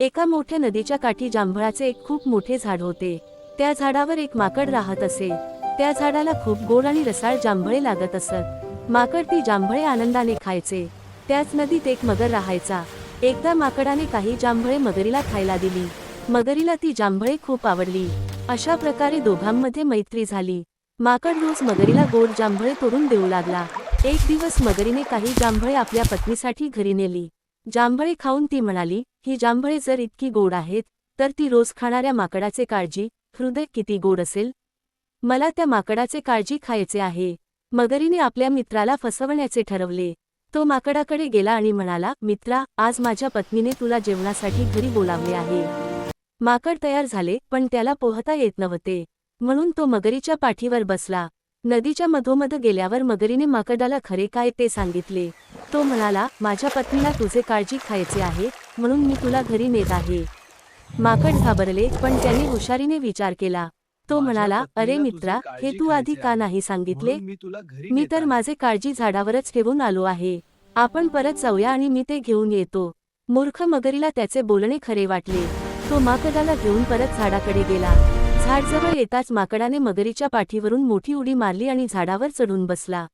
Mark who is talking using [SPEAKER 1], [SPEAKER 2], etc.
[SPEAKER 1] एका मोठ्या नदीच्या काठी जांभळाचे एक खूप मोठे झाड होते। त्या झाडावर एक माकड राहत असे। त्या झाडाला खूप गोड आणि रसाळ जांभळे लागत असत। माकड ती जांभळे आनंदाने खायचे। त्याच नदीत एक मगर राहायचा। एकदा माकडाने काही जांभळे मगरीला खायला दिली। मगरीला ती जांभळे खूप आवडली। अशा प्रकारे दोघांमध्ये मैत्री झाली। माकड रोज मगरीला गोड जांभळे तोडून देऊ लागला। एक दिवस मगरीने काही जांभळे आपल्या पत्नीसाठी घरी नेली। जांभळे खाऊन ती म्हणाली, ही जांभळे जर इतकी गोड आहेत, तर ती रोज खाणाऱ्या माकडाचे काळजी हृदय किती गोड असेल। मला त्या माकडाचे काळजी खायचे आहे। मगरीने आपल्या मित्राला फसवण्याचे ठरवले। तो माकडाकडे गेला आणि म्हणाला, मित्रा, आज माझ्या पत्नीने तुला जेवणासाठी घरी बोलावले आहे। माकड तयार झाले, पण त्याला पोहता येत नव्हते, म्हणून तो मगरीच्या पाठीवर बसला। नदीच्या मधोमध गेल्यावर मगरीने माकडाला खरे काय ते सांगितले। तो म्हणाला, माझ्या पत्नीला तुझे काळजी खायचे आहे, म्हणून मी तुला घरी नेत आहे। माकड घाबरले, पण त्याने हुशारीने विचार केला। तो म्हणाला, अरे मित्रा, हे तू आधी का नाही सांगितले? मी तर माझे काळजी झाडावरच ठेवून आलो आहे। आपण परत जाऊया आणि मी ते घेऊन येतो। मूर्ख मगरीला त्याचे बोलणे खरे वाटले। तो माकडाला घेऊन परत झाडाकडे गेला। झाड जवळ येताच माकडाने मगरीच्या पाठीवरून मोठी उडी मारली आणि झाडावर चढून बसला।